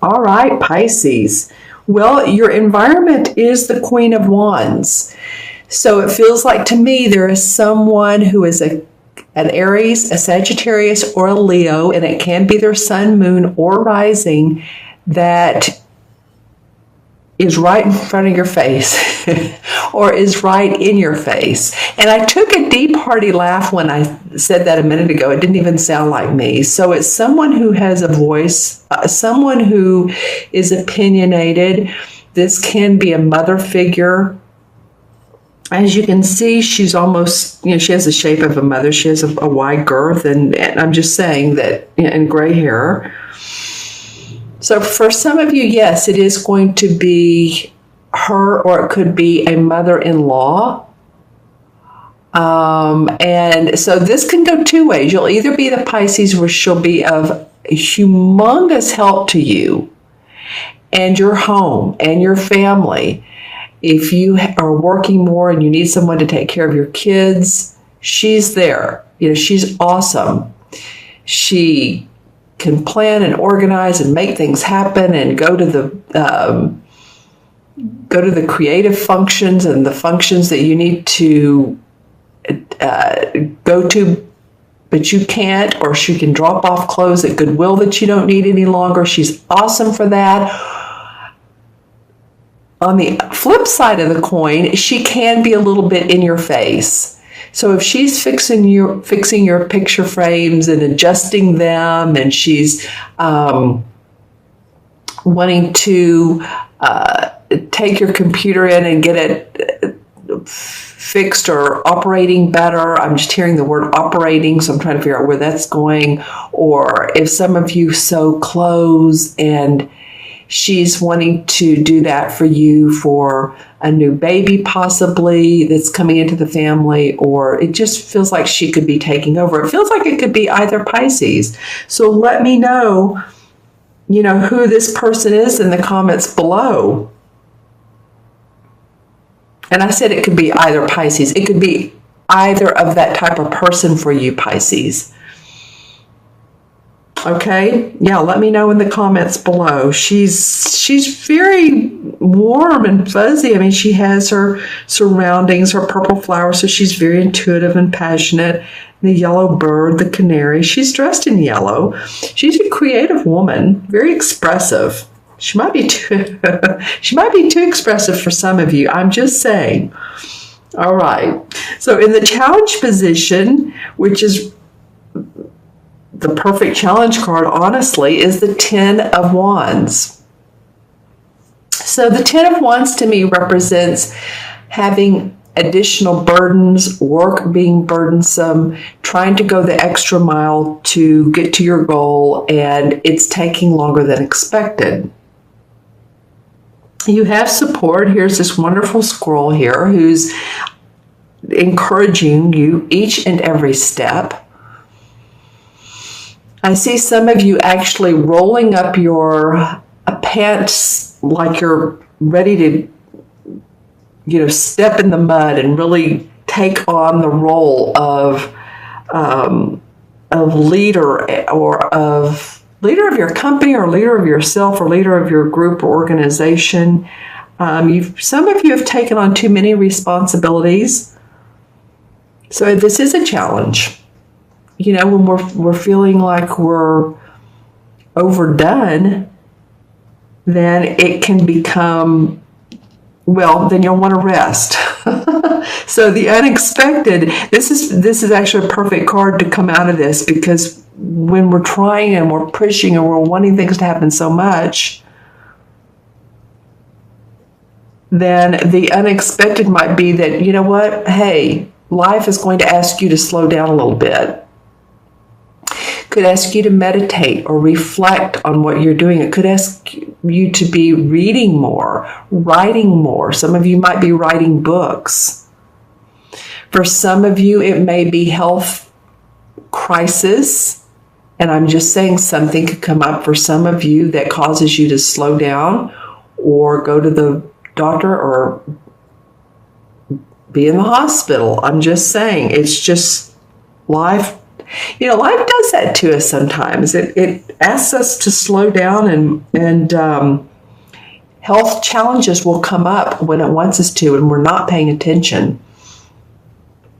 All right, Pisces. Well, your environment is the Queen of Wands. So it feels like to me there is someone who is an Aries, a Sagittarius, or a Leo, and it can be their sun, moon, or rising that is right in front of your face or is right in your face. And I took a deep, hearty laugh when I said that a minute ago. It didn't even sound like me. So it's someone who has a voice, someone who is opinionated. This can be a mother figure. As you can see, she's almost, she has the shape of a mother. She has a wide girth, and I'm just saying that, and gray hair. So for some of you, yes, it is going to be her, or it could be a mother-in-law. And so this can go two ways. You'll either be the Pisces where she'll be of humongous help to you and your home and your family. If you are working more and you need someone to take care of your kids, she's there. She's awesome. She can plan and organize and make things happen and go to the creative functions and the functions that you need to go to, but you can't, or she can drop off clothes at Goodwill that you don't need any longer. She's awesome for that. On the flip side of the coin, she can be a little bit in your face. So if she's fixing your picture frames and adjusting them, and she's wanting to take your computer in and get it fixed or operating better. I'm just hearing the word operating, so I'm trying to figure out where that's going. Or if some of you sew clothes and she's wanting to do that for you for a new baby possibly that's coming into the family, or it just feels like she could be taking over. It feels like it could be either Pisces. So let me know, who this person is in the comments below. And I said it could be either Pisces. It could be either of that type of person for you, Pisces. Okay, yeah, let me know in the comments below. She's very warm and fuzzy. I mean, she has her surroundings, her purple flowers, so she's very intuitive and passionate. The yellow bird, the canary, she's dressed in yellow. She's a creative woman, very expressive. She might be too expressive for some of you. I'm just saying. All right. So in the challenge position, which is the perfect challenge card, honestly, is the Ten of Wands. So the Ten of Wands to me represents having additional burdens, work being burdensome, trying to go the extra mile to get to your goal, and it's taking longer than expected. You have support. Here's this wonderful squirrel here who's encouraging you each and every step. I see some of you actually rolling up your pants like you're ready to, step in the mud and really take on the role of leader, or of leader of your company, or leader of yourself, or leader of your group or organization. Some of you have taken on too many responsibilities. So this is a challenge. When we're feeling like we're overdone, then it can become, then you'll want to rest. So the unexpected, this is actually a perfect card to come out of this, because when we're trying and we're pushing and we're wanting things to happen so much, then the unexpected might be that, hey, life is going to ask you to slow down a little bit. Could ask you to meditate or reflect on what you're doing. It could ask you to be reading more, writing more. Some of you might be writing books. For some of you, it may be health crisis. And I'm just saying something could come up for some of you that causes you to slow down or go to the doctor or be in the hospital. I'm just saying, it's just life Life does that to us sometimes. It asks us to slow down, and health challenges will come up when it wants us to, and we're not paying attention.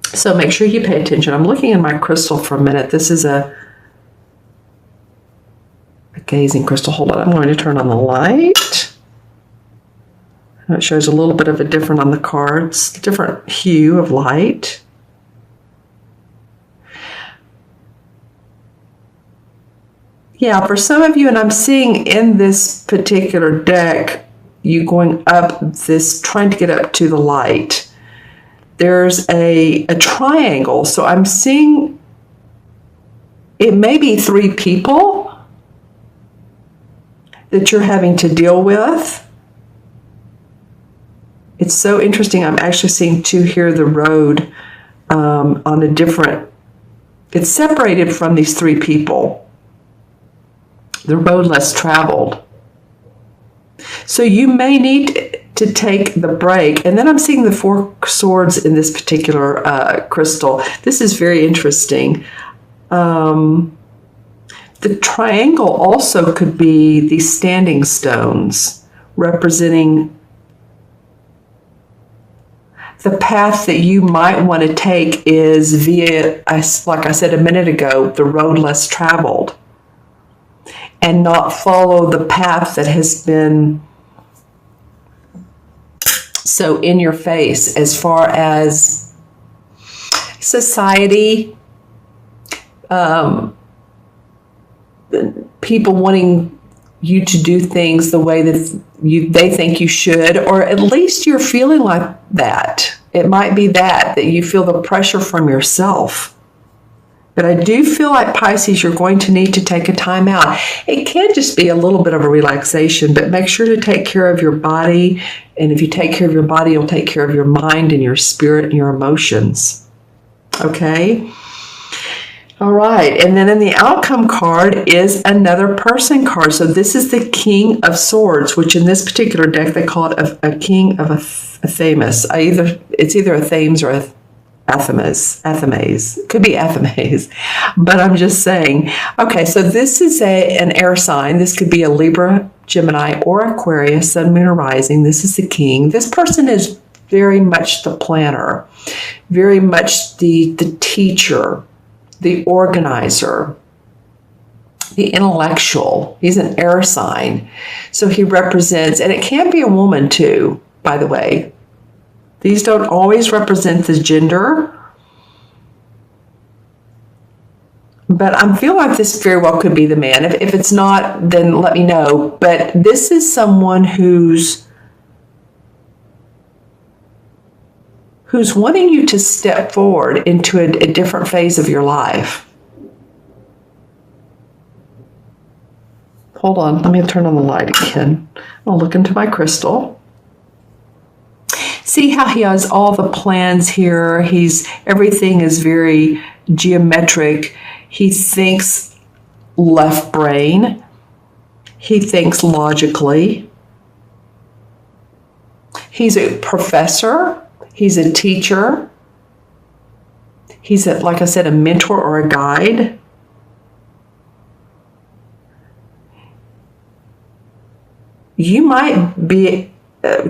So make sure you pay attention. I'm looking in my crystal for a minute. This is a gazing crystal. Hold on. I'm going to turn on the light. It shows a little bit of a different on the cards, different hue of light. Yeah, for some of you, and I'm seeing in this particular deck, you going up this, trying to get up to the light. There's a triangle. So I'm seeing it may be 3 people that you're having to deal with. It's so interesting. I'm actually seeing 2 here, the road on a different, it's separated from these 3 people. The road less traveled. So you may need to take the break. And then I'm seeing the 4 swords in this particular crystal. This is very interesting. The triangle also could be these standing stones representing the path that you might want to take is via, like I said a minute ago, the road less traveled, and not follow the path that has been so in your face as far as society, people wanting you to do things the way that they think you should, or at least you're feeling like that. It might be that you feel the pressure from yourself. But I do feel like, Pisces, you're going to need to take a time out. It can just be a little bit of a relaxation, but make sure to take care of your body. And if you take care of your body, you'll take care of your mind and your spirit and your emotions. Okay? All right. And then in the outcome card is another person card. So this is the King of Swords, which in this particular deck, they call it a King of a Thames. It's either a Thames or a Athames. Could be Athames, but I'm just saying. Okay, so this is an air sign. This could be a Libra, Gemini, or Aquarius, Sun, Moon, or Rising. This is the King. This person is very much the planner, very much the teacher, the organizer, the intellectual. He's an air sign. So he represents, and it can be a woman too, by the way. These don't always represent the gender, but I feel like this very well could be the man. If it's not, then let me know. But this is someone who's wanting you to step forward into a different phase of your life. Hold on, let me turn on the light again. I'll look into my crystal. See how he has all the plans here. Everything is very geometric. He thinks left brain. He thinks logically. He's a professor. He's a teacher. He's, like I said, a mentor or a guide. You might be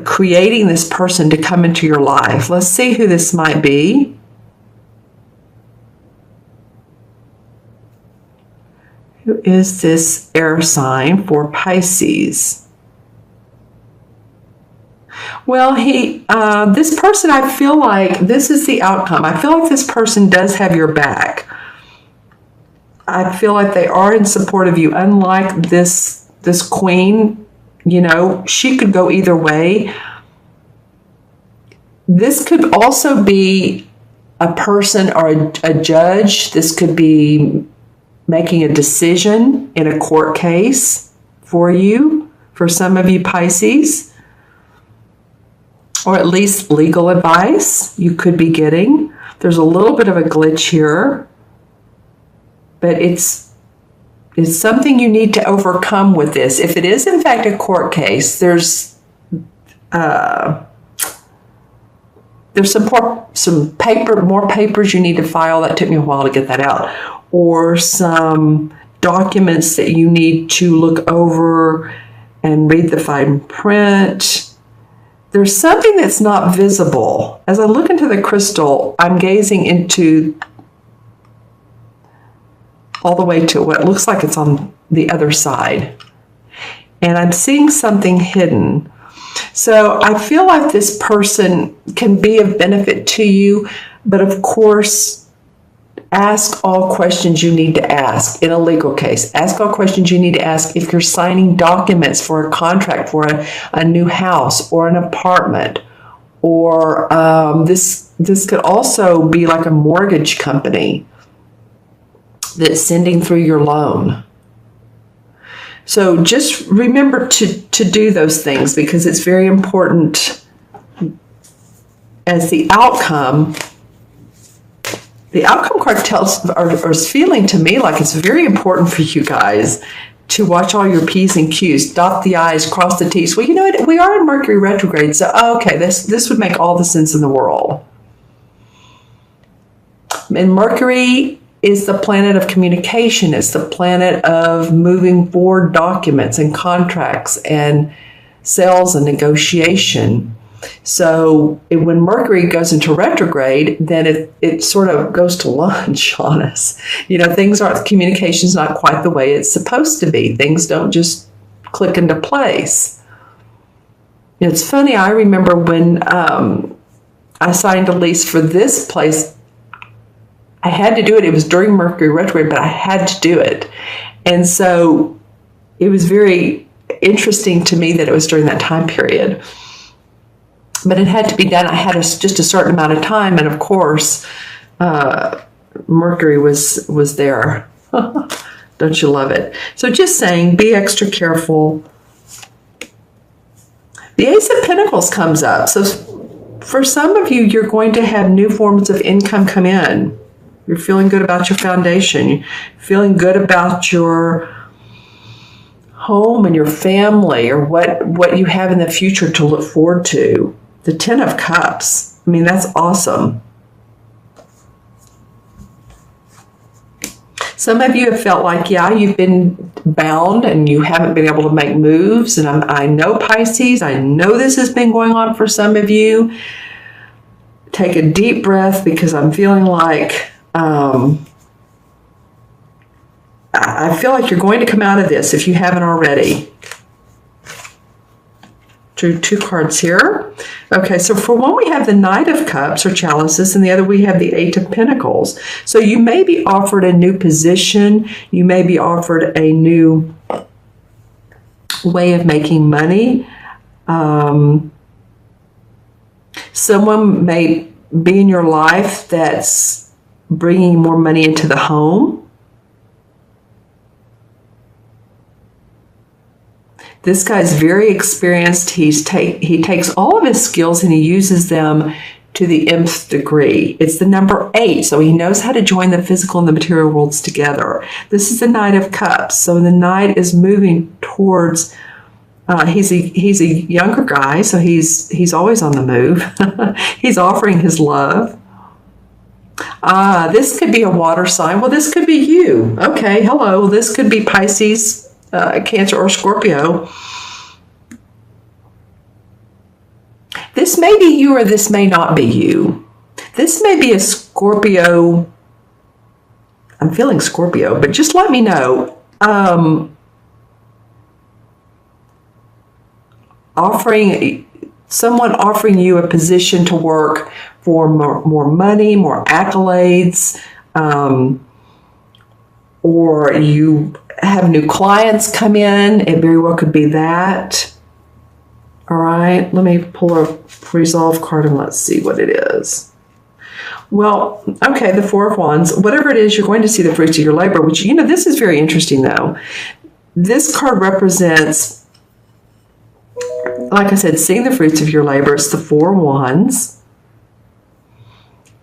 creating this person to come into your life. Let's see who this might be. Who is this air sign for Pisces? Well, this person, I feel like this is the outcome. I feel like this person does have your back. I feel like they are in support of you. Unlike this queen, she could go either way. This could also be a person or a judge. This could be making a decision in a court case for you, for some of you Pisces, or at least legal advice you could be getting. There's a little bit of a glitch here, but it's something you need to overcome with this. If it is in fact a court case, there's some more papers you need to file. That took me a while to get that out. or some documents that you need to look over and read the fine print. There's something that's not visible. As I look into the crystal, I'm gazing into all the way to what looks like it's on the other side. And I'm seeing something hidden. So I feel like this person can be of benefit to you, but of course, ask all questions you need to ask in a legal case. Ask all questions you need to ask if you're signing documents for a contract for a new house or an apartment, or this could also be like a mortgage company that's sending through your loan. So just remember to do those things, because it's very important as the outcome. The outcome card is feeling to me like it's very important for you guys to watch all your P's and Q's, dot the I's, cross the T's. Well, you know what? We are in Mercury retrograde, so okay, this would make all the sense in the world. And Mercury is the planet of communication. It's the planet of moving forward documents and contracts and sales and negotiation. So when Mercury goes into retrograde, then it sort of goes to lunch on us. You know, communication's not quite the way it's supposed to be. Things don't just click into place. It's funny, I remember when I signed a lease for this place, I had to do it. It was during Mercury retrograde, but I had to do it. And so it was very interesting to me that it was during that time period. But it had to be done. I had just a certain amount of time, and of course, Mercury was there. Don't you love it? So just saying, be extra careful. The Ace of Pentacles comes up. So for some of you, you're going to have new forms of income come in. You're feeling good about your foundation. You're feeling good about your home and your family, or what you have in the future to look forward to. The Ten of Cups. I mean, that's awesome. Some of you have felt like, yeah, you've been bound and you haven't been able to make moves. And I know, Pisces, I know this has been going on for some of you. Take a deep breath, because I'm feeling like, I feel like you're going to come out of this if you haven't already. Drew two cards here. Okay, so for one we have the Knight of Cups or Chalices, and the other we have the Eight of Pentacles. So you may be offered a new position. You may be offered a new way of making money. Someone may be in your life that's bringing more money into the home. This guy's very experienced. He takes all of his skills and he uses them to the nth degree. It's the number 8, so he knows how to join the physical and the material worlds together. This is the Knight of Cups. So the Knight is moving towards. He's a younger guy, so he's always on the move. He's offering his love. This could be a water sign. Well, this could be you. Okay, hello. This could be Pisces, Cancer, or Scorpio. This may be you, or this may not be you. This may be a Scorpio. I'm feeling Scorpio, but just let me know. Someone offering you a position to work for more money, more accolades, or you have new clients come in. It very well could be that. All right, let me pull a resolve card and let's see what it is. Well, okay, the Four of Wands. Whatever it is, you're going to see the fruits of your labor, which, you know, this is very interesting, though. This card represents, like I said, seeing the fruits of your labor. It's the Four of Wands.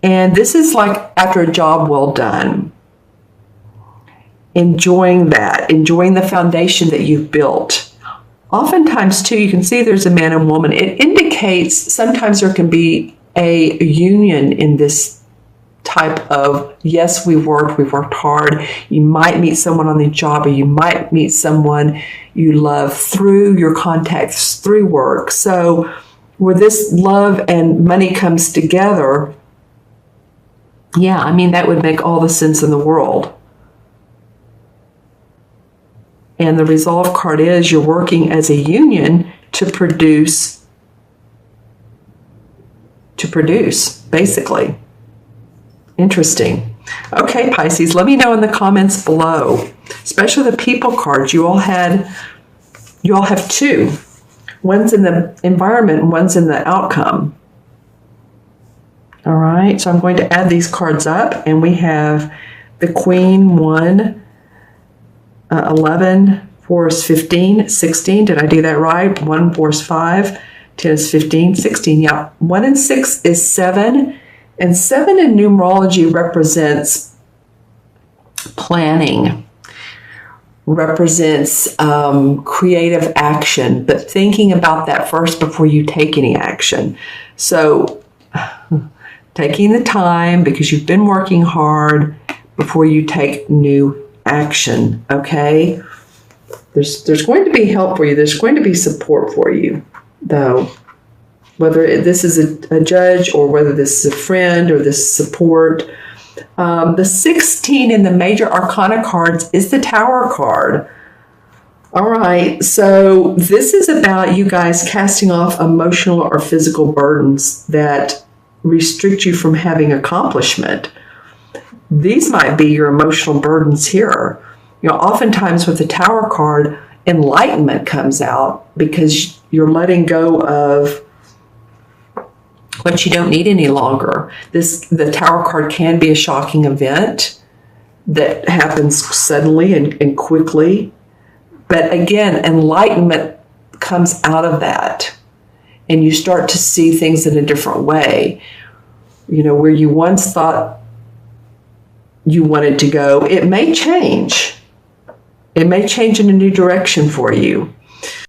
And this is like after a job well done. Enjoying that, enjoying the foundation that you've built. Oftentimes, too, you can see there's a man and woman. It indicates sometimes there can be a union in this type of, yes, we've worked hard. You might meet someone on the job, or you might meet someone you love through your contacts, through work. So where this love and money comes together, yeah, I mean, that would make all the sense in the world. And the Resolve card is you're working as a union to produce, basically. Interesting. Okay, Pisces, let me know in the comments below, especially the people cards. You all have two. One's in the environment and one's in the outcome. All right, so I'm going to add these cards up, and we have the Queen, 1, 11, 4 is 15, 16. Did I do that right? 1, 4 is 5, 10 is 15, 16. Yeah, 1 and 6 is 7. And 7 in numerology represents planning, represents creative action, but thinking about that first before you take any action. So taking the time, because you've been working hard, before you take new action, okay? There's going to be help for you. There's going to be support for you, though. Whether this is a judge, or whether this is a friend, or this support. The 16 in the major arcana cards is the Tower card. All right, so this is about you guys casting off emotional or physical burdens that restrict you from having accomplishment. These might be your emotional burdens here. You know, oftentimes with the Tower card, enlightenment comes out because you're letting go of what you don't need any longer. The Tower card can be a shocking event that happens suddenly and quickly. But again, enlightenment comes out of that. And you start to see things in a different way. You know, where you once thought you wanted to go, it may change. It may change in a new direction for you.